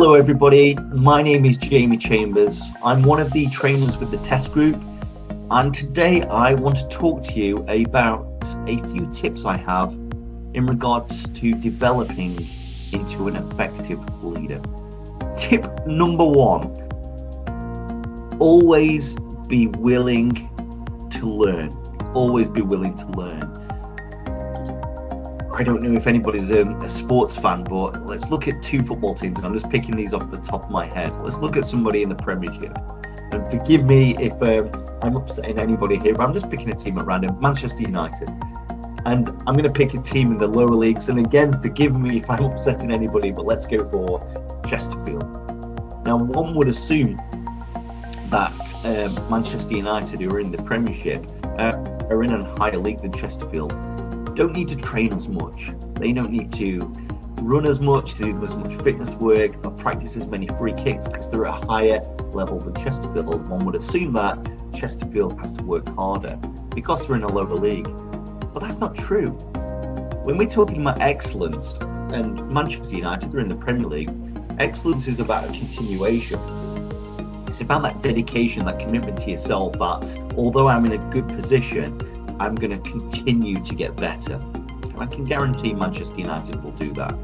Hello everybody, my name is Jamie Chambers. I'm one of the trainers with the test group, and today I want to talk to you about a few tips I have in regards to developing into an effective leader. Tip number one, always be willing to learn. Always be willing to learn. I don't know if anybody's a sports fan, but let's look at two football teams, and I'm just picking these off the top of my head. Let's look at somebody in the Premiership. And forgive me if I'm upsetting anybody here, but I'm just picking a team at random, Manchester United. And I'm going to pick a team in the lower leagues. And again, forgive me if I'm upsetting anybody, but let's go for Chesterfield. Now, one would assume that Manchester United, who are in the Premiership, are in a higher league than Chesterfield. Don't need to train as much. They don't need to run as much, to do as much fitness work, or practice as many free kicks because they're at a higher level than Chesterfield. One would assume that Chesterfield has to work harder because they're in a lower league. But that's not true. When we're talking about excellence, and Manchester United, they're in the Premier League, excellence is about a continuation. It's about that dedication, that commitment to yourself, that although I'm in a good position, I'm going to continue to get better. And I can guarantee Manchester United will do that.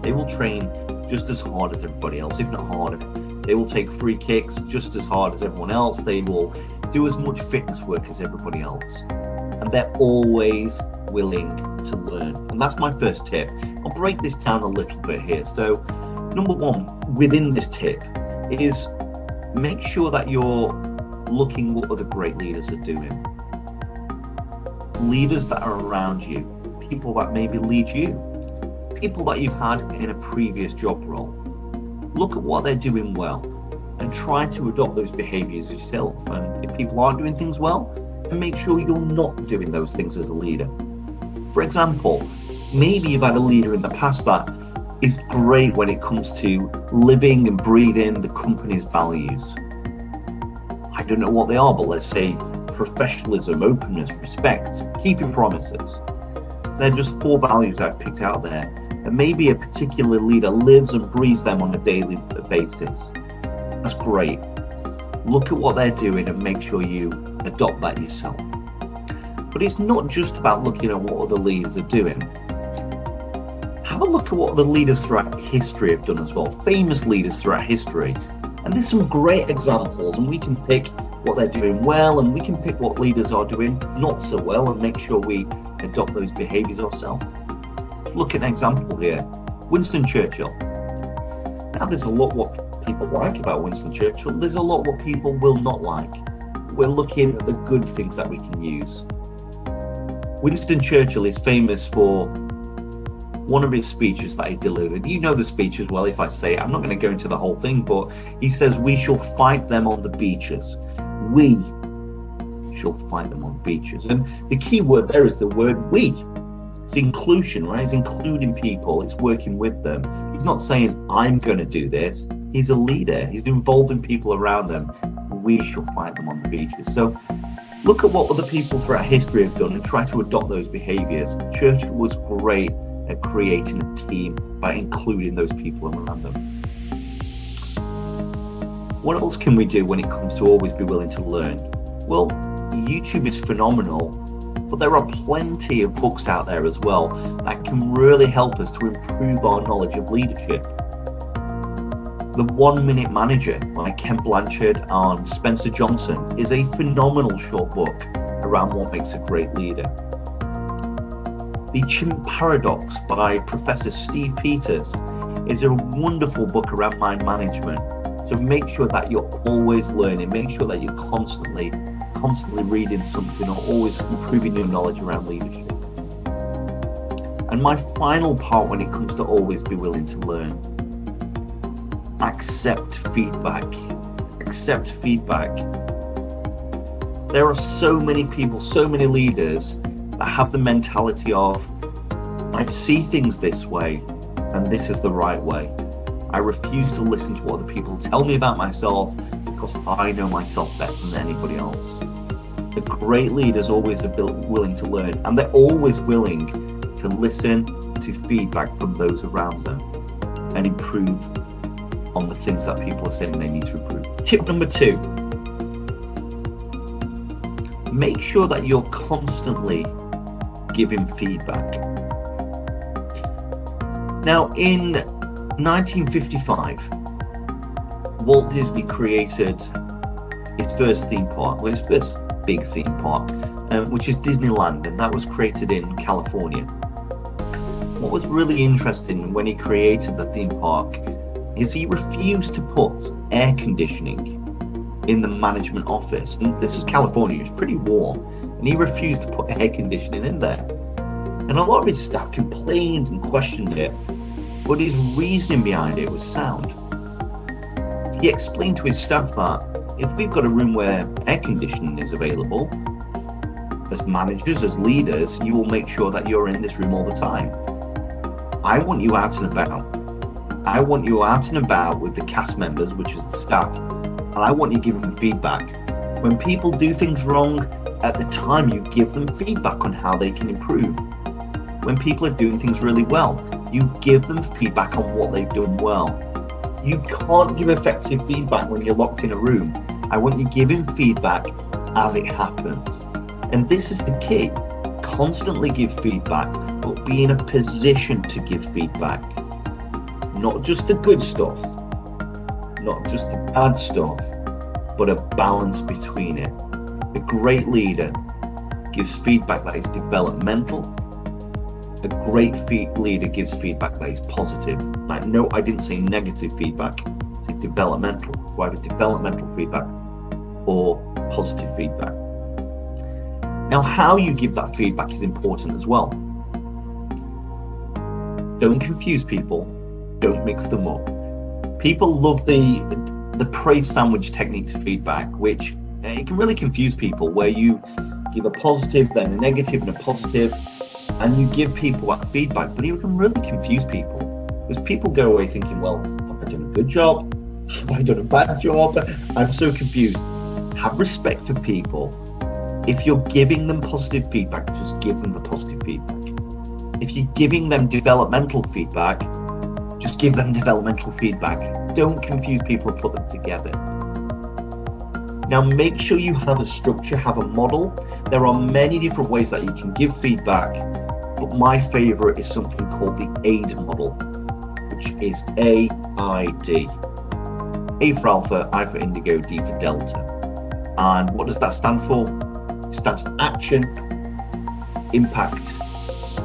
They will train just as hard as everybody else, if not harder. They will take free kicks just as hard as everyone else. They will do as much fitness work as everybody else. And they're always willing to learn. And that's my first tip. I'll break this down a little bit here. So, number one, within this tip is make sure that you're looking what other great leaders are doing. Leaders that are around you, people that maybe lead you, people that you've had in a previous job role. Look at what they're doing well and try to adopt those behaviors yourself. And if people aren't doing things well, then make sure you're not doing those things as a leader. For example, maybe you've had a leader in the past that is great when it comes to living and breathing the company's values. I don't know what they are, but let's say professionalism, openness, respect, keeping promises. They're just four values I've picked out there. And maybe a particular leader lives and breathes them on a daily basis. That's great. Look at what they're doing and make sure you adopt that yourself. But it's not just about looking at what other leaders are doing. Have a look at what the leaders throughout history have done as well. Famous leaders throughout history. And there's some great examples, and we can pick what they're doing well, and we can pick what leaders are doing not so well and make sure we adopt those behaviors ourselves. Look at an example here, Winston Churchill. Now there's a lot what people like about Winston Churchill, there's a lot what people will not like. We're looking at the good things that we can use. Winston Churchill is famous for one of his speeches that he delivered. You know the speech as well if I say it. I'm not going to go into the whole thing, but he says, "We shall fight them on the beaches." We shall fight them on beaches. And the key word there is the word we. It's inclusion, right? It's including people. It's working with them. He's not saying, I'm going to do this. He's a leader. He's involving people around them. We shall fight them on the beaches. So look at what other people throughout history have done and try to adopt those behaviors. Churchill was great at creating a team by including those people around them. What else can we do when it comes to always be willing to learn? Well, YouTube is phenomenal, but there are plenty of books out there as well that can really help us to improve our knowledge of leadership. The 1 Minute Manager by Ken Blanchard and Spencer Johnson is a phenomenal short book around what makes a great leader. The Chimp Paradox by Professor Steve Peters is a wonderful book around mind management. So make sure that you're always learning, make sure that you're constantly reading something or always improving your knowledge around leadership. And my final part when it comes to always be willing to learn, accept feedback. Accept feedback. There are so many people, so many leaders that have the mentality of, I see things this way and this is the right way. I refuse to listen to what other people tell me about myself because I know myself better than anybody else. The great leaders always are willing to learn, and they're always willing to listen to feedback from those around them and improve on the things that people are saying they need to improve. Tip number 2, make sure that you're constantly giving feedback. Now, in 1955, Walt Disney created his first theme park, well, his first big theme park, which is Disneyland, and that was created in California. What was really interesting when he created the theme park is he refused to put air conditioning in the management office. And this is California, it's pretty warm, and he refused to put air conditioning in there. And a lot of his staff complained and questioned it, but his reasoning behind it was sound. He explained to his staff that if we've got a room where air conditioning is available, as managers, as leaders, you will make sure that you're in this room all the time. I want you out and about. I want you out and about with the cast members, which is the staff, and I want you giving feedback. When people do things wrong, at the time you give them feedback on how they can improve. When people are doing things really well, you give them feedback on what they've done well. You can't give effective feedback when you're locked in a room. I want you giving feedback as it happens. And this is the key. Constantly give feedback, but be in a position to give feedback. Not just the good stuff, not just the bad stuff, but a balance between it. A great leader gives feedback that is developmental. A great leader gives feedback that is positive. Like, no, I didn't say negative feedback, I said developmental. So either developmental feedback or positive feedback. Now, how you give that feedback is important as well. Don't confuse people, don't mix them up. People love the praise sandwich technique to feedback, which it can really confuse people, where you give a positive, then a negative, and a positive, and you give people that feedback, but it can really confuse people, because people go away thinking, well, have I done a good job? Have I done a bad job? I'm so confused. Have respect for people. If you're giving them positive feedback, just give them the positive feedback. If you're giving them developmental feedback, just give them developmental feedback. Don't confuse people and put them together. Now, make sure you have a structure, have a model. There are many different ways that you can give feedback, but my favorite is something called the AID model, which is AID. A for Alpha, I for Indigo, D for Delta. And what does that stand for? It stands for action, impact,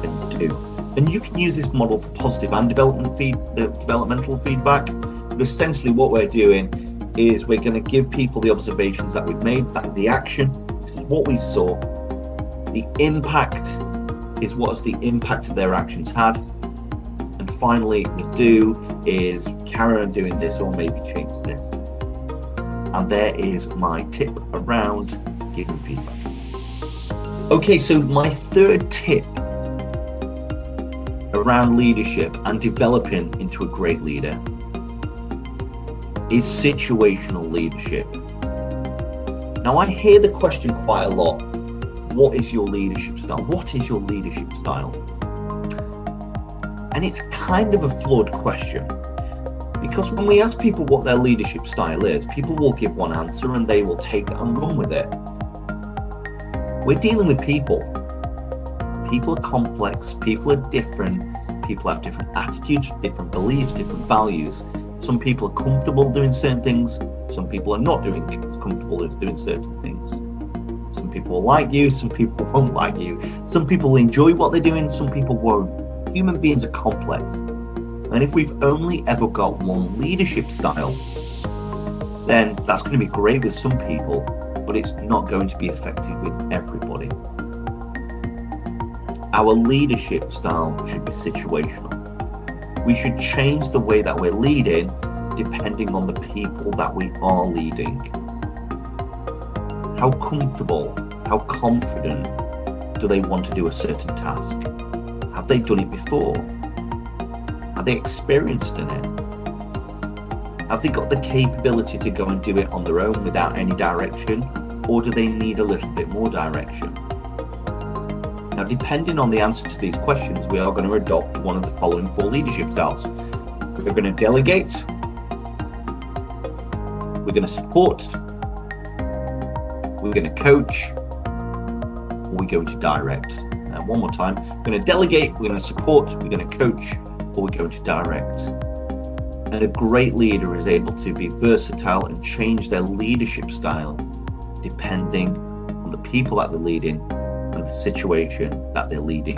and do. And you can use this model for positive and developmental feedback. But essentially what we're doing is we're going to give people the observations that we've made. That's the action. This is what we saw. The impact is what has the impact of their actions had. And finally, the do is carry on doing this or maybe change this. And there is my tip around giving feedback. Okay, so my third tip around leadership and developing into a great leader is situational leadership. Now, I hear the question quite a lot, what is your leadership style? What is your leadership style? And it's kind of a flawed question, because when we ask people what their leadership style is, people will give one answer and they will take that and run with it. We're dealing with people. People are complex, people are different, people have different attitudes, different beliefs, different values. Some people are comfortable doing certain things, some people are not comfortable doing certain things. Some people will like you, some people won't like you. Some people will enjoy what they're doing, some people won't. Human beings are complex. And if we've only ever got one leadership style, then that's going to be great with some people, but it's not going to be effective with everybody. Our leadership style should be situational. We should change the way that we're leading depending on the people that we are leading. How comfortable, how confident do they want to do a certain task? Have they done it before? Are they experienced in it? Have they got the capability to go and do it on their own without any direction? Or do they need a little bit more direction? Now, depending on the answer to these questions, we are going to adopt one of the following 4 leadership styles. We're going to delegate, we're going to support, we're going to coach, or we're going to direct. One more time, we're going to delegate, we're going to support, we're going to coach, or we're going to direct. And a great leader is able to be versatile and change their leadership style depending on the people that they're leading and the situation that they're leading.